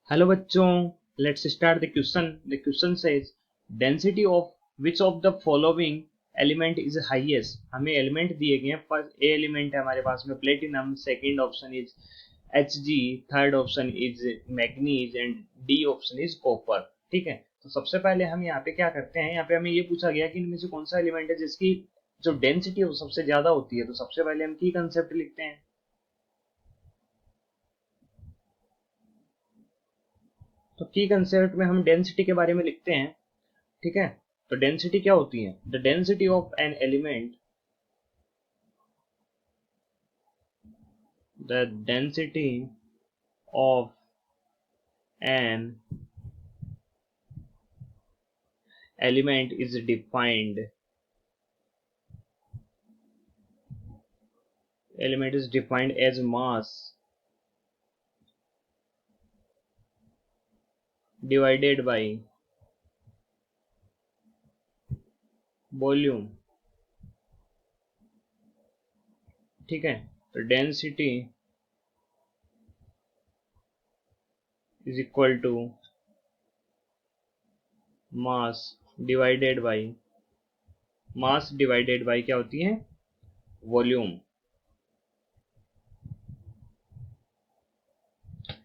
Hello बच्चों, let's start the question. The question says density of which of the following element is highest. हमें element दिए गए हैं। First A element है हमारे पास में platinum, second option is Hg, third option is manganese and D option is copper. ठीक है, तो सबसे पहले हम यहाँ पे क्या करते हैं, यहाँ पे हमें ये पूछा गया कि इनमें से कौन सा एलिमेंट है जिसकी जो डेंसिटी है वो सबसे ज्यादा होती है। तो सबसे पहले हम की कंसेप्ट लिखते हैं। तो की कंसेप्ट में हम डेंसिटी के बारे में लिखते हैं। ठीक है, तो डेंसिटी क्या होती है? The density of an element, the density of an element is defined, element is defined as mass divided by volume। ठीक है, तो density is equal to mass divided by, mass divided by क्या होती है? Volume.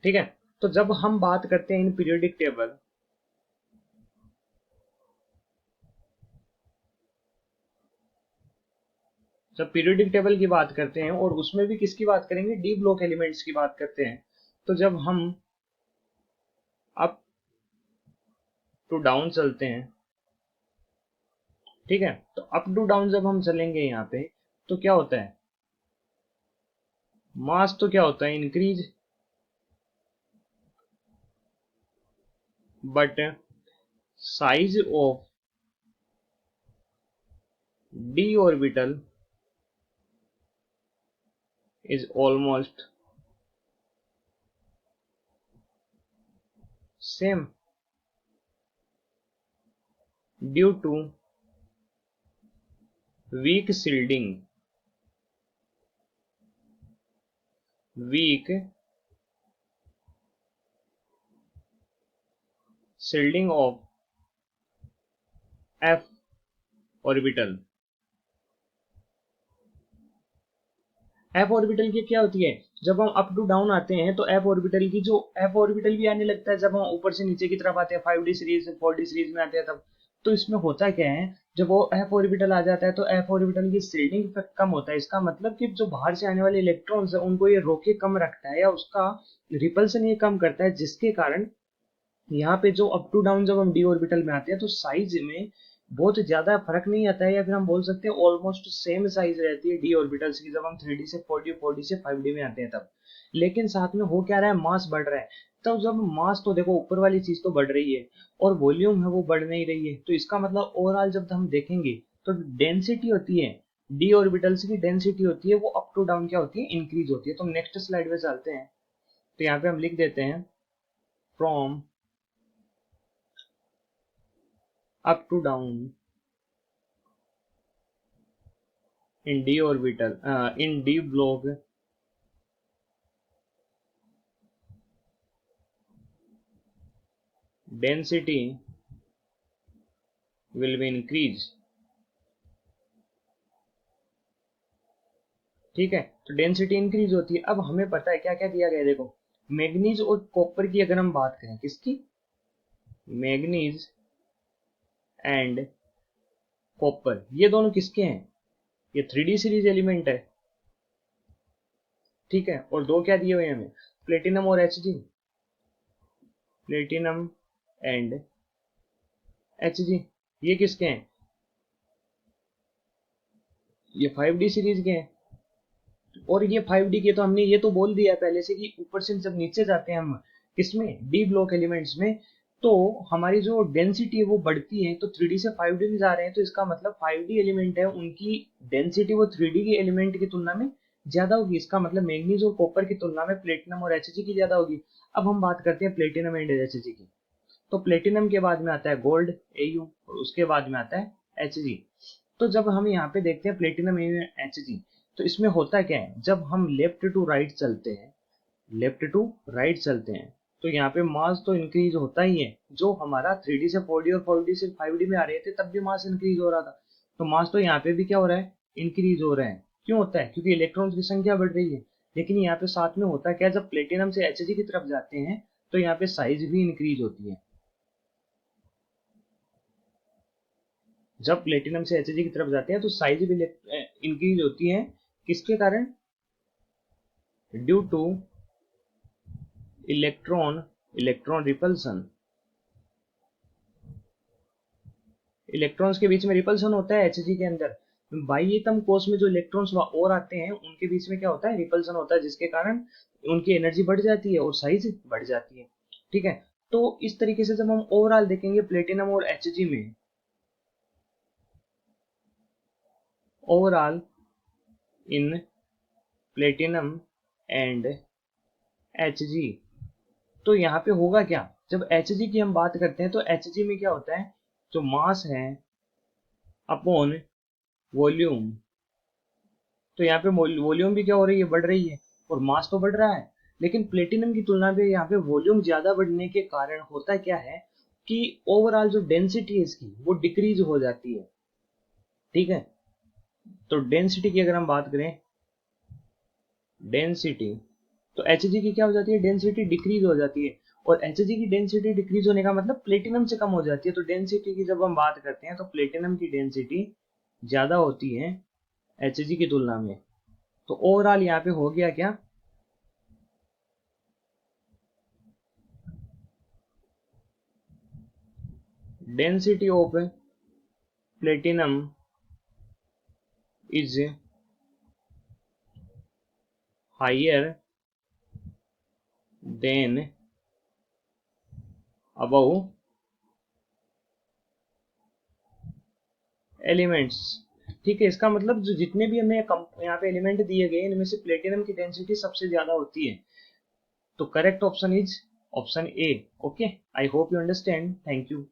ठीक है, तो जब हम बात करते हैं इन पीरियोडिक टेबल, जब पीरियोडिक टेबल की बात करते हैं और उसमें भी किसकी बात करेंगे? डी ब्लॉक एलिमेंट्स की बात करते हैं। तो जब हम अप टू डाउन चलते हैं, ठीक है, तो अप टू डाउन जब हम चलेंगे यहाँ पे तो क्या होता है? मास तो क्या होता है? Increase, but size of D orbital is almost same due to weak shielding, weak shielding of f orbital। F orbital की क्या होती है? जब हम अप टू डाउन आते हैं तो एफ ऑर्बिटल की जो एफ ऑर्बिटल भी आने लगता है जब हम ऊपर से नीचे की तरफ आते हैं, 5D सीरीज 4D सीरीज में आते हैं तब। तो इसमें होता क्या है, जब वो एफ ऑर्बिटल आ जाता है तो एफ ऑर्बिटल की शील्डिंग इफेक्ट कम होता है। इसका मतलब कि जो बाहर से आने वाले इलेक्ट्रॉन्स है उनको ये रोके कम रखता है या उसका रिपल्सन ये कम करता है, जिसके कारण यहाँ पे जो अप टू डाउन जब हम डी ऑर्बिटल में आते हैं तो साइज में बहुत ज्यादा फर्क नहीं आता है, या फिर हम बोल सकते हैं ऑलमोस्ट सेम साइज रहती है डी ऑर्बिटल्स की जब हम 3D से 4D, 4D से 5D में आते हैं तब। लेकिन साथ में हो क्या रहा है? मास बढ़ रहा है। तब जब मास, तो देखो ऊपर वाली चीज तो बढ़ रही है और वॉल्यूम है वो बढ़ नहीं रही है, तो इसका मतलब ओवरऑल जब हम देखेंगे तो डेंसिटी होती है, डी ऑर्बिटल्स की डेंसिटी होती है वो अप टू डाउन क्या होती है? इंक्रीज होती है। तो नेक्स्ट स्लाइड में चलते हैं, तो यहाँ पे हम लिख देते हैं from up to down in d orbital, in d block density will be increase। ठीक है, तो डेंसिटी इंक्रीज होती है। अब हमें पता है क्या क्या दिया गया है, देखो मैग्नीज और कॉपर की अगर हम बात करें, किसकी? मैग्नीज एंड कॉपर, ये दोनों किसके हैं? ये 3D सीरीज एलिमेंट है। ठीक है, और दो क्या दिए हुए हैं हमें? प्लेटिनम और Hg, प्लेटिनम एंड Hg, ये किसके हैं? ये 5D सीरीज के हैं। और ये 5D के, तो हमने ये तो बोल दिया पहले से कि ऊपर से जब नीचे जाते हैं हम किसमें? डी ब्लॉक एलिमेंट्स में, तो हमारी जो डेंसिटी है वो बढ़ती है। तो 3D से 5D में जा रहे हैं तो इसका मतलब 5D एलिमेंट है उनकी डेंसिटी वो 3D के एलिमेंट की तुलना में ज्यादा होगी। इसका मतलब मैग्नीज और कॉपर की तुलना में प्लेटिनम और Hg की ज्यादा होगी। अब हम बात करते हैं प्लेटिनम एंड Hg की। तो प्लेटिनम के बाद में आता है गोल्ड Au और उसके बाद में आता है Hg। तो जब हम यहाँ पे देखते हैं प्लेटिनम Hg, तो इसमें होता क्या है, जब हम लेफ्ट टू राइट चलते हैं, लेफ्ट टू राइट चलते हैं तो यहाँ पे मास तो इंक्रीज होता ही है, जो हमारा 3D से 4D और 4D से 5D में आ रहे थे तब भी मास इंक्रीज हो रहा था, तो मास तो यहाँ पे भी क्या हो रहा है, इंक्रीज हो रहा है। क्यों होता है, क्योंकि इलेक्ट्रॉन्स की संख्या बढ़ रही है। लेकिन यहाँ पे साथ में होता क्या, जब प्लेटिनम से Hg की तरफ जाते हैं तो यहाँ पे साइज भी इंक्रीज होती है। जब प्लेटिनम से Hg की तरफ जाते हैं तो साइज भी इंक्रीज होती है। किसके कारण, due two electron repulsion. Electrons के बीच में रिपल्सन होता है Hg के अंदर। बाह्यतम कोश में जो इलेक्ट्रॉन्स और आते हैं उनके बीच में क्या होता है, रिपल्सन होता है, जिसके कारण उनकी एनर्जी बढ़ जाती है और साइज बढ़ जाती है। ठीक है, तो इस तरीके से जब हम ओवरऑल देखेंगे प्लेटिनम और Hg में, overall in platinum and Hg, तो यहाँ पे होगा क्या, जब Hg की हम बात करते हैं तो Hg में क्या होता है, जो मास है अपॉन वॉल्यूम, तो यहाँ पे वॉल्यूम भी क्या हो रही है, बढ़ रही है, और मास तो बढ़ रहा है। लेकिन प्लेटिनम की तुलना में यहाँ पे वॉल्यूम ज्यादा बढ़ने के कारण होता क्या है कि ओवरऑल जो डेंसिटी है इसकी वो डिक्रीज हो जाती है। ठीक है, तो डेंसिटी की अगर हम बात करें, डेंसिटी, तो Hg की क्या हो जाती है, डेंसिटी डिक्रीज हो जाती है। और Hg की डेंसिटी डिक्रीज होने का मतलब प्लेटिनम से कम हो जाती है। तो डेंसिटी की जब हम बात करते हैं तो प्लेटिनम की डेंसिटी ज्यादा होती है Hg की तुलना में। तो ओवरऑल यहाँ पे हो गया क्या, density of platinum is higher than above elements. ठीक है, इसका मतलब जो जितने भी हमें यहाँ पे एलिमेंट दिए गए इनमें से प्लेटिनम की डेंसिटी सबसे ज्यादा होती है। तो correct option is option A. Okay, I hope you understand, thank you.